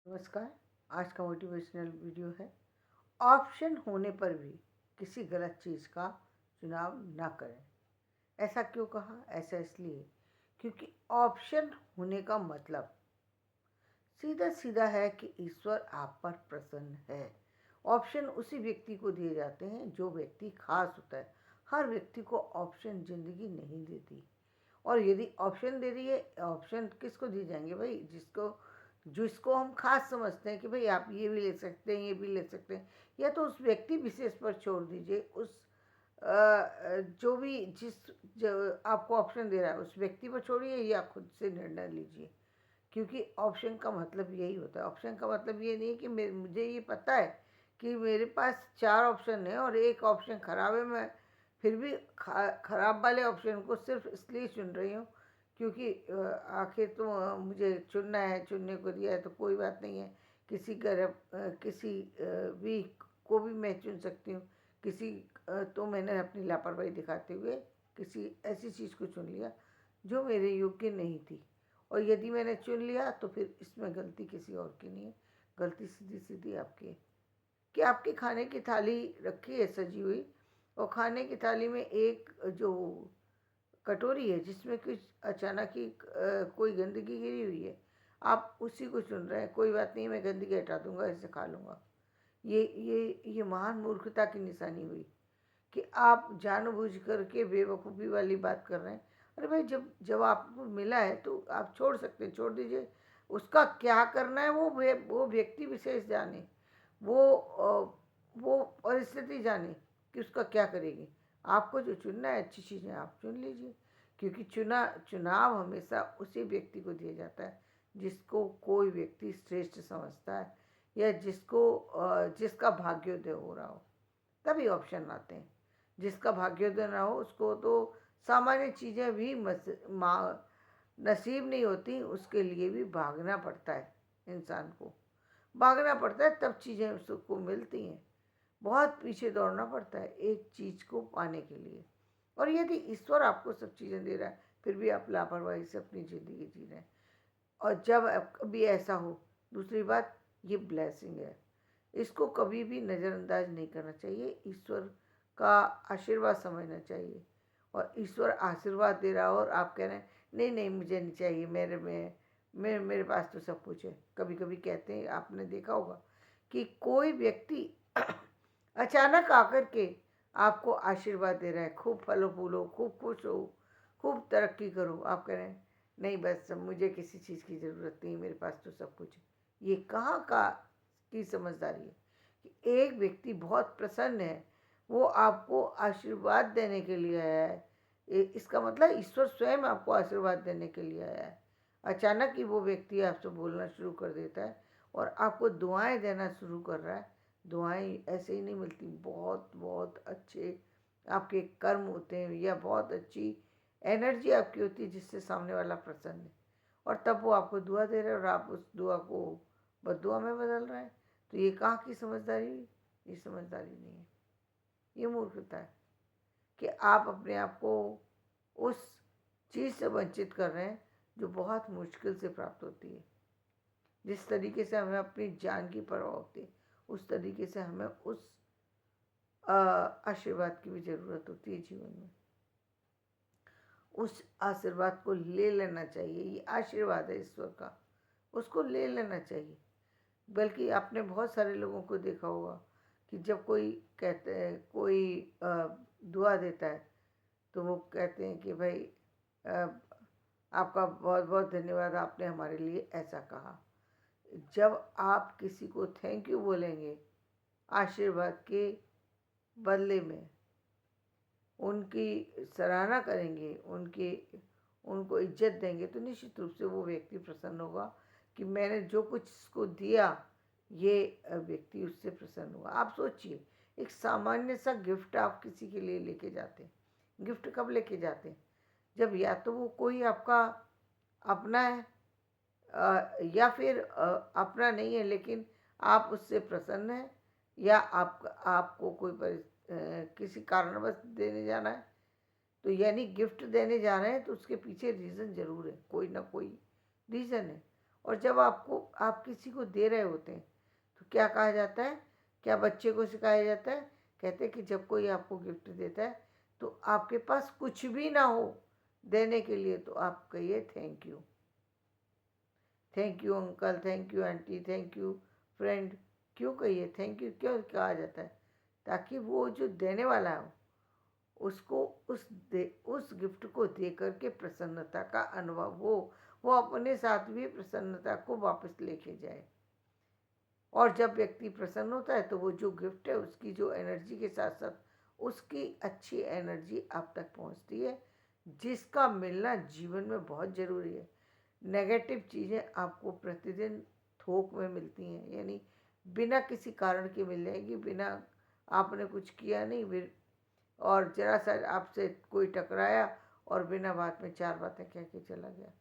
नमस्कार। आज का मोटिवेशनल वीडियो है, ऑप्शन होने पर भी किसी गलत चीज़ का चुनाव ना करें। ऐसा क्यों कहा? ऐसा इसलिए क्योंकि ऑप्शन होने का मतलब सीधा सीधा है कि ईश्वर आप पर प्रसन्न है। ऑप्शन उसी व्यक्ति को दिए जाते हैं जो व्यक्ति खास होता है। हर व्यक्ति को ऑप्शन ज़िंदगी नहीं देती। और यदि ऑप्शन दे रही है, ऑप्शन किसको दिए जाएंगे भाई? जिसको हम खास समझते हैं कि भाई आप ये भी ले सकते हैं, ये भी ले सकते हैं। या तो उस व्यक्ति विशेष पर छोड़ दीजिए, उस जो भी जो आपको ऑप्शन दे रहा है उस व्यक्ति पर छोड़िए या खुद से निर्णय लीजिए। क्योंकि ऑप्शन का मतलब यही होता है। ऑप्शन का मतलब ये नहीं है कि मुझे ये पता है कि मेरे पास 4 ऑप्शन है और एक ऑप्शन ख़राब है, मैं फिर भी ख़राब वाले ऑप्शन को सिर्फ इसलिए चुन रही हूँ क्योंकि आखिर तो मुझे चुनना है, चुनने को दिया है तो कोई बात नहीं है। किसी भी को भी मैं चुन सकती हूँ। तो मैंने अपनी लापरवाही दिखाते हुए किसी ऐसी चीज़ को चुन लिया जो मेरे योग्य नहीं थी। और यदि मैंने चुन लिया तो फिर इसमें गलती किसी और की नहीं है, गलती सीधी सीधी आपकी है कि आपकी खाने की थाली रखी है सजी हुई, और खाने की थाली में एक जो कटोरी है जिसमें कुछ अचानक ही कोई गंदगी गिरी हुई है, आप उसी को चुन रहे हैं। कोई बात नहीं, मैं गंदगी हटा दूंगा, इसे खा लूँगा। ये महान मूर्खता की निशानी हुई कि आप जानबूझ करके बेवकूफ़ी वाली बात कर रहे हैं। अरे भाई, जब जब आपको मिला है तो आप छोड़ सकते हैं, छोड़ दीजिए। उसका क्या करना है वो व्यक्ति विशेष जाने, वो परिस्थिति जाने कि उसका क्या करेगी। आपको जो चुनना है, अच्छी चीज़ें आप चुन लीजिए। क्योंकि चुनाव हमेशा उसी व्यक्ति को दिया जाता है जिसको कोई व्यक्ति श्रेष्ठ समझता है, या जिसका भाग्योदय हो रहा हो, तभी ऑप्शन आते हैं। जिसका भाग्योदय ना हो उसको तो सामान्य चीज़ें भी नसीब नहीं होती, उसके लिए भी भागना पड़ता है। इंसान को भागना पड़ता है, तब चीज़ें उसको मिलती हैं। बहुत पीछे दौड़ना पड़ता है एक चीज़ को पाने के लिए। और यदि ईश्वर आपको सब चीज़ें दे रहा है फिर भी आप लापरवाही से अपनी ज़िंदगी जी रहे हैं, और जब कभी ऐसा हो, दूसरी बात, ये ब्लेसिंग है, इसको कभी भी नज़रअंदाज नहीं करना चाहिए। ईश्वर का आशीर्वाद समझना चाहिए। और ईश्वर आशीर्वाद दे रहा हो और आप कह रहे हैं नहीं नहीं मुझे नहीं चाहिए, मेरे पास तो सब कुछ है। कभी कभी कहते हैं, आपने देखा होगा कि कोई व्यक्ति अचानक आकर के आपको आशीर्वाद दे रहा है, खूब फलो फूलो, खूब खुश हो, खूब तरक्की करो। आप कह रहे हैं नहीं, बस मुझे किसी चीज़ की ज़रूरत नहीं, मेरे पास तो सब कुछ है। ये कहाँ का की समझदारी है कि एक व्यक्ति बहुत प्रसन्न है, वो आपको आशीर्वाद देने के लिए आया है। इसका मतलब ईश्वर स्वयं आपको आशीर्वाद देने के लिए आया है। अचानक ही वो व्यक्ति आपसे बोलना शुरू कर देता है और आपको दुआएं देना शुरू कर रहा है। दुआएं ऐसे ही नहीं मिलती, बहुत बहुत अच्छे आपके कर्म होते हैं या बहुत अच्छी एनर्जी आपकी होती है जिससे सामने वाला प्रसन्न है, और तब वो आपको दुआ दे रहे हैं और आप उस दुआ को बद्दुआ में बदल रहे हैं। तो ये कहाँ की समझदारी हुई? ये समझदारी नहीं है, ये मूर्खता है कि आप अपने आप को उस चीज़ से वंचित कर रहे हैं जो बहुत मुश्किल से प्राप्त होती है। जिस तरीके से हमें अपनी जान की परवाह होती है, उस तरीके से हमें उस आशीर्वाद की भी ज़रूरत होती है जीवन में। उस आशीर्वाद को ले लेना चाहिए। ये आशीर्वाद है ईश्वर का, उसको ले लेना चाहिए। बल्कि आपने बहुत सारे लोगों को देखा होगा कि जब कोई दुआ देता है तो वो कहते हैं कि भाई आपका बहुत बहुत धन्यवाद, आपने हमारे लिए ऐसा कहा। जब आप किसी को थैंक यू बोलेंगे आशीर्वाद के बदले में, उनकी सराहना करेंगे, उनको इज्जत देंगे, तो निश्चित रूप से वो व्यक्ति प्रसन्न होगा कि मैंने जो कुछ इसको दिया, ये व्यक्ति उससे प्रसन्न हुआ। आप सोचिए, एक सामान्य सा गिफ्ट आप किसी के लिए लेके जाते हैं। गिफ्ट कब लेके जाते हैं? जब या तो वो कोई आपका अपना है, या फिर अपना नहीं है लेकिन आप उससे प्रसन्न हैं, या आपको किसी कारणवश देने जाना है। तो यानी गिफ्ट देने जा रहे हैं तो उसके पीछे रीज़न ज़रूर है, कोई ना कोई रीज़न है। और जब आप किसी को दे रहे होते हैं तो क्या कहा जाता है, क्या बच्चे को सिखाया जाता है, कहते हैं कि जब कोई आपको गिफ्ट देता है तो आपके पास कुछ भी ना हो देने के लिए तो आप कहिए thank you, thank you uncle, thank you aunty, thank you friend. क्यों कहिए थैंक यू, क्यों कहा जाता है? ताकि वो जो देने वाला है उसको उस गिफ्ट को दे करके प्रसन्नता का अनुभव हो, वो अपने साथ भी प्रसन्नता को वापस लेके जाए। और जब व्यक्ति प्रसन्न होता है तो वो जो गिफ्ट है उसकी जो एनर्जी के साथ साथ उसकी अच्छी एनर्जी आप तक पहुंचती है, जिसका मिलना जीवन में बहुत ज़रूरी है। नेगेटिव चीज़ें आपको प्रतिदिन थोक में मिलती हैं, यानी बिना किसी कारण के मिल जाएगी, बिना आपने कुछ किया नहीं, और जरा सा आपसे कोई टकराया और बिना बात में चार बातें कह के चला गया।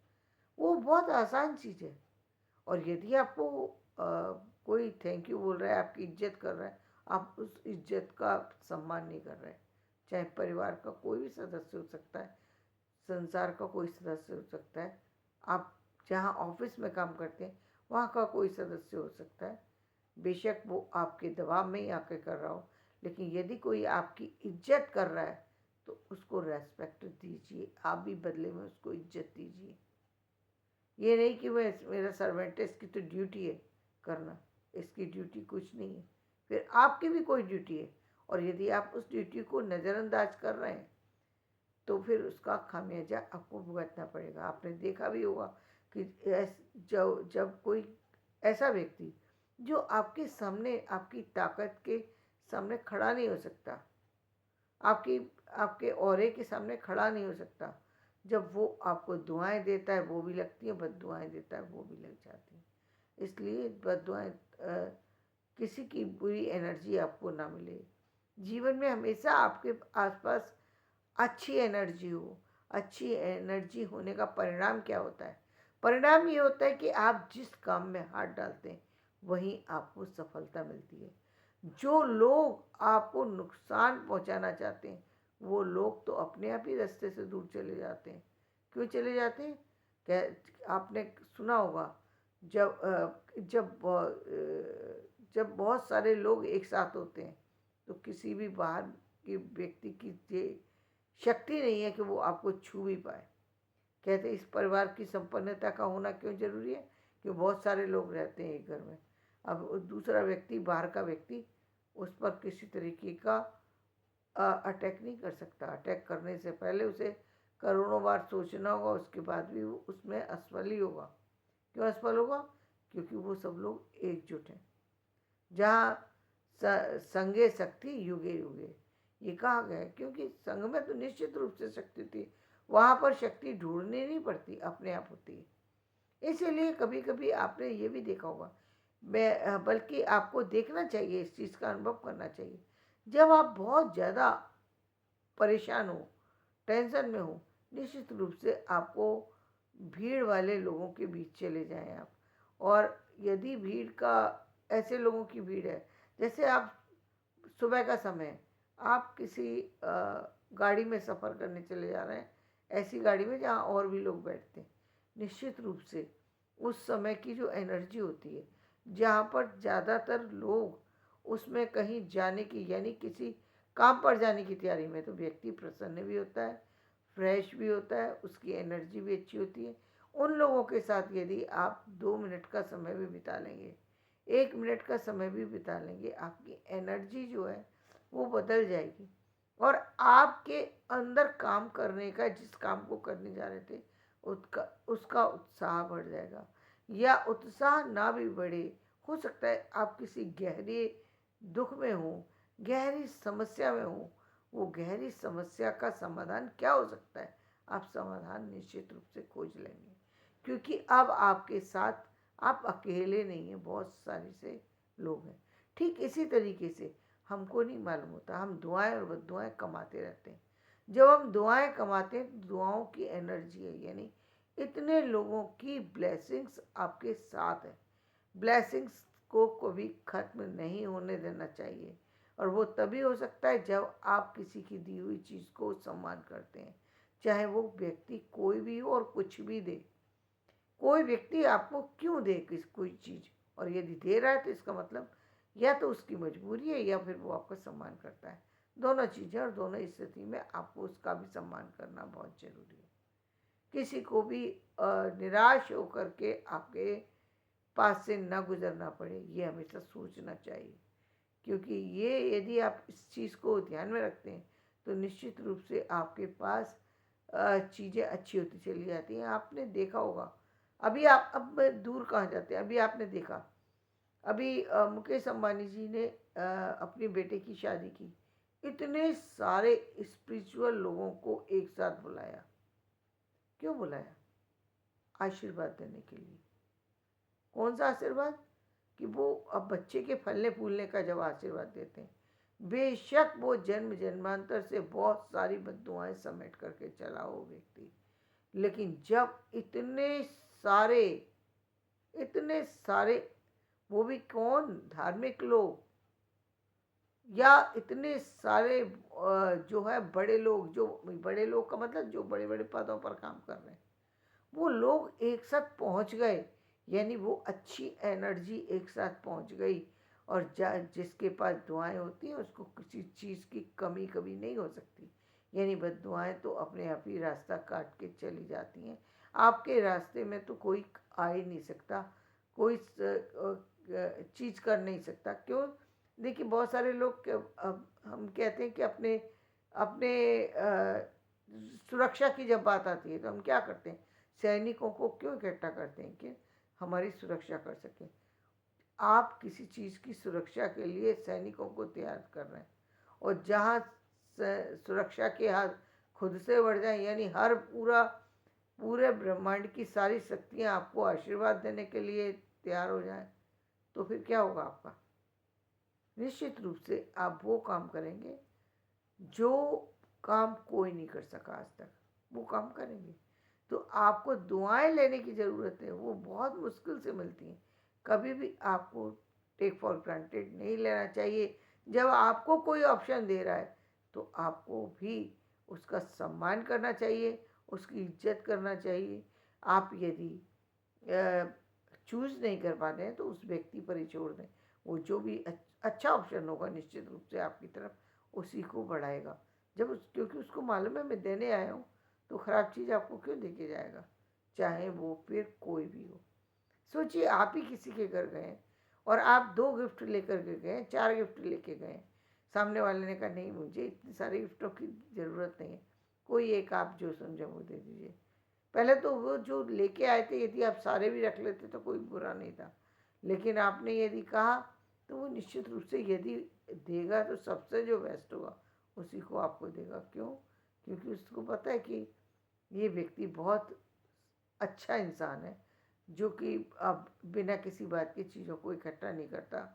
वो बहुत आसान चीज़ है। और यदि आपको कोई थैंक यू बोल रहा है, आपकी इज्जत कर रहा है, आप उस इज्जत का सम्मान नहीं कर रहे। चाहे परिवार का कोई भी सदस्य हो सकता है, संसार का कोई सदस्य हो सकता है, आप जहाँ ऑफिस में काम करते हैं वहाँ का कोई सदस्य हो सकता है, बेशक वो आपके दबाव में ही आके कर रहा हो, लेकिन यदि कोई आपकी इज्जत कर रहा है तो उसको रेस्पेक्ट दीजिए, आप भी बदले में उसको इज्जत दीजिए। ये नहीं कि मेरा सर्वेंट है, इसकी तो ड्यूटी है करना, इसकी ड्यूटी कुछ नहीं है। फिर आपकी भी कोई ड्यूटी है, और यदि आप उस ड्यूटी को नज़रअंदाज कर रहे हैं तो फिर उसका खामियाजा आपको भुगतना पड़ेगा। आपने देखा भी होगा कि जब कोई ऐसा व्यक्ति जो आपके सामने आपकी ताकत के सामने खड़ा नहीं हो सकता, आपकी आपके औरे के सामने खड़ा नहीं हो सकता, जब वो आपको दुआएं देता है वो भी लगती हैं, बद दुआएं देता है वो भी लग जाती हैं। इसलिए बद दुआएं किसी की बुरी एनर्जी आपको ना मिले। जीवन में हमेशा आपके आसपास अच्छी एनर्जी हो। अच्छी एनर्जी होने का परिणाम क्या होता है? परिणाम ये होता है कि आप जिस काम में हाथ डालते हैं वहीं आपको सफलता मिलती है। जो लोग आपको नुकसान पहुंचाना चाहते हैं वो लोग तो अपने आप ही रास्ते से दूर चले जाते हैं। क्यों चले जाते हैं? क्या आपने सुना होगा, जब जब बहुत सारे लोग एक साथ होते हैं तो किसी भी बाहर के व्यक्ति की शक्ति नहीं है कि वो आपको छू भी पाए। कहते इस परिवार की संपन्नता का होना क्यों जरूरी है? कि बहुत सारे लोग रहते हैं एक घर में। अब दूसरा व्यक्ति, बाहर का व्यक्ति, उस पर किसी तरीके का अटैक नहीं कर सकता। अटैक करने से पहले उसे करोड़ों बार सोचना होगा, उसके बाद भी वो उसमें असफल ही होगा। क्यों असफल होगा? क्योंकि वो सब लोग एकजुट हैं। जहाँ संगे शक्ति युगे युगे, ये कहा गया है। क्योंकि संघ में तो निश्चित रूप से शक्ति थी, वहाँ पर शक्ति ढूंढनी नहीं पड़ती, अपने आप होती है। इसीलिए कभी कभी आपने ये भी देखा होगा, बल्कि आपको देखना चाहिए, इस चीज़ का अनुभव करना चाहिए। जब आप बहुत ज़्यादा परेशान हो, टेंशन में हो, निश्चित रूप से आपको भीड़ वाले लोगों के बीच चले जाएं आप। और यदि भीड़ का, ऐसे लोगों की भीड़ है, जैसे आप सुबह का समय, आप किसी गाड़ी में सफ़र करने चले जा रहे हैं, ऐसी गाड़ी में जहाँ और भी लोग बैठते हैं, निश्चित रूप से उस समय की जो एनर्जी होती है, जहाँ पर ज़्यादातर लोग उसमें कहीं जाने की, यानी किसी काम पर जाने की तैयारी में, तो व्यक्ति प्रसन्न भी होता है, फ्रेश भी होता है, उसकी एनर्जी भी अच्छी होती है। उन लोगों के साथ यदि आप 2 मिनट का समय भी बिता लेंगे, 1 मिनट का समय भी बिता लेंगे, आपकी एनर्जी जो है वो बदल जाएगी, और आपके अंदर काम करने का, जिस काम को करने जा रहे थे उसका उत्साह बढ़ जाएगा। या उत्साह ना भी बढ़े, हो सकता है आप किसी गहरे दुख में हो, गहरी समस्या में हो, वो गहरी समस्या का समाधान क्या हो सकता है, आप समाधान निश्चित रूप से खोज लेंगे। क्योंकि अब आपके साथ आप अकेले नहीं हैं, बहुत सारे से लोग हैं। ठीक इसी तरीके से हमको नहीं मालूम होता, हम दुआएं और बद्दुआएं कमाते रहते हैं। जब हम दुआएं कमाते हैं, दुआओं की एनर्जी है, यानी इतने लोगों की ब्लेसिंग्स आपके साथ है। ब्लेसिंग्स को कभी खत्म नहीं होने देना चाहिए, और वो तभी हो सकता है जब आप किसी की दी हुई चीज़ को सम्मान करते हैं, चाहे वो व्यक्ति कोई भी हो और कुछ भी दे। कोई व्यक्ति आपको क्यों दे कोई चीज़, और यदि दे रहा है तो इसका मतलब या तो उसकी मजबूरी है या फिर वो आपका सम्मान करता है। दोनों चीज़ें, और दोनों स्थिति में आपको उसका भी सम्मान करना बहुत ज़रूरी है। किसी को भी निराश होकर के आपके पास से न गुजरना पड़े, ये हमेशा सोचना चाहिए। क्योंकि ये यदि आप इस चीज़ को ध्यान में रखते हैं तो निश्चित रूप से आपके पास चीज़ें अच्छी होती चली जाती हैं। आपने देखा होगा, अभी आप अब दूर कहाँ जाते हैं, अभी आपने देखा, अभी मुकेश अंबानी जी ने अपने बेटे की शादी की, इतने सारे स्पिरिचुअल लोगों को एक साथ बुलाया। क्यों बुलाया? आशीर्वाद देने के लिए। कौन सा आशीर्वाद? कि वो अब बच्चे के फलने फूलने का जब आशीर्वाद देते हैं, बेशक वो जन्म जन्मांतर से बहुत सारी बद्दुआएं समेट करके चला वो व्यक्ति, लेकिन जब सारे इतने सारे, वो भी कौन, धार्मिक लोग या इतने सारे जो है बड़े लोग, जो बड़े लोग का मतलब जो बड़े बड़े पदों पर काम कर रहे हैं, वो लोग एक साथ पहुंच गए, यानी वो अच्छी एनर्जी एक साथ पहुंच गई। और जिसके पास दुआएं होती हैं उसको किसी चीज़ की कमी कभी नहीं हो सकती। यानी बद दुआएं तो अपने आप ही रास्ता काट के चली जाती हैं। आपके रास्ते में तो कोई आ ही नहीं सकता, कोई चीज़ कर नहीं सकता। क्यों? देखिए, बहुत सारे लोग अब हम कहते हैं कि अपने अपने सुरक्षा की जब बात आती है तो हम क्या करते हैं, सैनिकों को क्यों इकट्ठा करते हैं? कि हमारी सुरक्षा कर सकें। आप किसी चीज़ की सुरक्षा के लिए सैनिकों को तैयार कर रहे हैं, और जहाँ सुरक्षा के हाथ खुद से बढ़ जाए, यानी हर पूरे ब्रह्मांड की सारी शक्तियाँ आपको आशीर्वाद देने के लिए तैयार हो जाए, तो फिर क्या होगा आपका? निश्चित रूप से आप वो काम करेंगे जो काम कोई नहीं कर सका आज तक, वो काम करेंगे। तो आपको दुआएं लेने की ज़रूरत है, वो बहुत मुश्किल से मिलती हैं। कभी भी आपको टेक फॉर ग्रांटेड नहीं लेना चाहिए। जब आपको कोई ऑप्शन दे रहा है तो आपको भी उसका सम्मान करना चाहिए, उसकी इज्जत करना चाहिए। आप यदि चूज़ नहीं कर पाते हैं तो उस व्यक्ति पर ही छोड़ दें। वो जो भी अच्छा ऑप्शन होगा निश्चित रूप से आपकी तरफ उसी को बढ़ाएगा। क्योंकि उसको मालूम है मैं देने आया हूँ, तो ख़राब चीज़ आपको क्यों दे के जाएगा, चाहे वो फिर कोई भी हो। सोचिए, आप ही किसी के घर गए और आप 2 गिफ्ट लेकर के गए, 4 गिफ्ट लेके गए, सामने वाले ने कहा नहीं मुझे इतने सारे गिफ्टों की ज़रूरत नहीं है, कोई एक आप जो समझे वो दे दीजिए। पहले तो वो जो लेके आए थे यदि आप सारे भी रख लेते तो कोई बुरा नहीं था, लेकिन आपने यदि कहा तो वो निश्चित रूप से यदि देगा तो सबसे जो बेस्ट होगा उसी को आपको देगा। क्यों? क्योंकि उसको पता है कि ये व्यक्ति बहुत अच्छा इंसान है, जो कि अब बिना किसी बात की चीज़ों को इकट्ठा नहीं करता,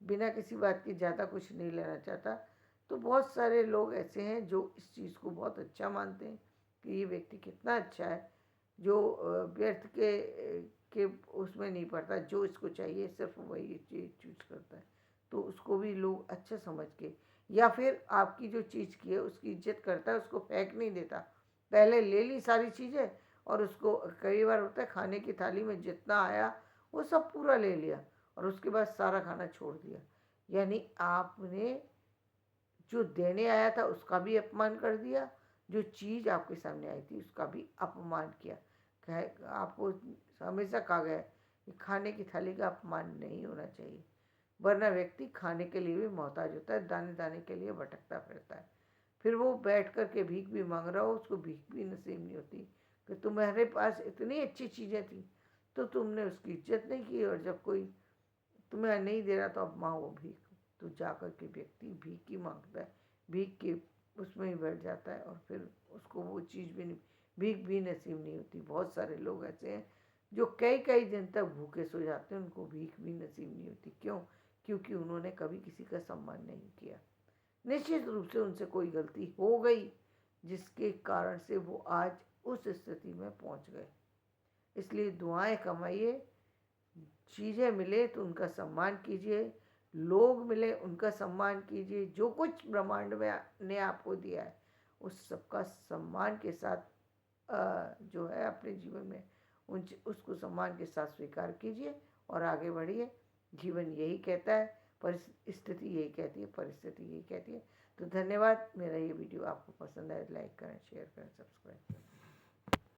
बिना किसी बात की ज़्यादा कुछ नहीं लेना चाहता। तो बहुत सारे लोग ऐसे हैं जो इस चीज़ को बहुत अच्छा मानते हैं कि ये व्यक्ति कितना अच्छा है, जो व्यर्थ के उसमें नहीं पड़ता, जो इसको चाहिए सिर्फ वही चीज़ चूज करता है। तो उसको भी लोग अच्छा समझ के, या फिर आपकी जो चीज़ की है उसकी इज्जत करता है, उसको फेंक नहीं देता। पहले ले ली सारी चीज़ें, और उसको कई बार होता है खाने की थाली में जितना आया वो सब पूरा ले लिया और उसके बाद सारा खाना छोड़ दिया। यानी आपने जो देने आया था उसका भी अपमान कर दिया, जो चीज़ आपके सामने आई थी उसका भी अपमान किया। आपको हमेशा कहा गया है कि खाने की थाली का अपमान नहीं होना चाहिए, वरना व्यक्ति खाने के लिए भी मोहताज होता है, दाने दाने के लिए भटकता फिरता है। फिर वो बैठ कर के भीख भी मांग रहा हो, उसको भीख भी नसीब नहीं होती कि तुम्हारे पास इतनी अच्छी चीज़ें थी तो तुमने उसकी इज्जत नहीं की, और जब कोई तुम्हें नहीं दे रहा तो अब मांगो भीख। तो जाकर के व्यक्ति भीख ही मांगता है, भीख के उसमें ही बैठ जाता है, और फिर उसको वो चीज़ भी नहीं, भीख भी नसीब नहीं होती। बहुत सारे लोग ऐसे हैं जो कई कई दिन तक भूखे सो जाते हैं, उनको भीख भी नसीब नहीं होती। क्यों? क्योंकि उन्होंने कभी किसी का सम्मान नहीं किया। निश्चित रूप से उनसे कोई गलती हो गई जिसके कारण से वो आज उस स्थिति में पहुंच गए। इसलिए दुआएं कमाइए, चीज़ें मिले तो उनका सम्मान कीजिए, लोग मिले उनका सम्मान कीजिए। जो कुछ ब्रह्मांड में ने आपको दिया है उस सबका सम्मान के साथ जो है अपने जीवन में उसको सम्मान के साथ स्वीकार कीजिए और आगे बढ़िए। जीवन यही कहता है, परिस्थिति यही कहती है, परिस्थिति यही कहती है। तो धन्यवाद। मेरा ये वीडियो आपको पसंद आए, लाइक करें, शेयर करें, सब्सक्राइब करें।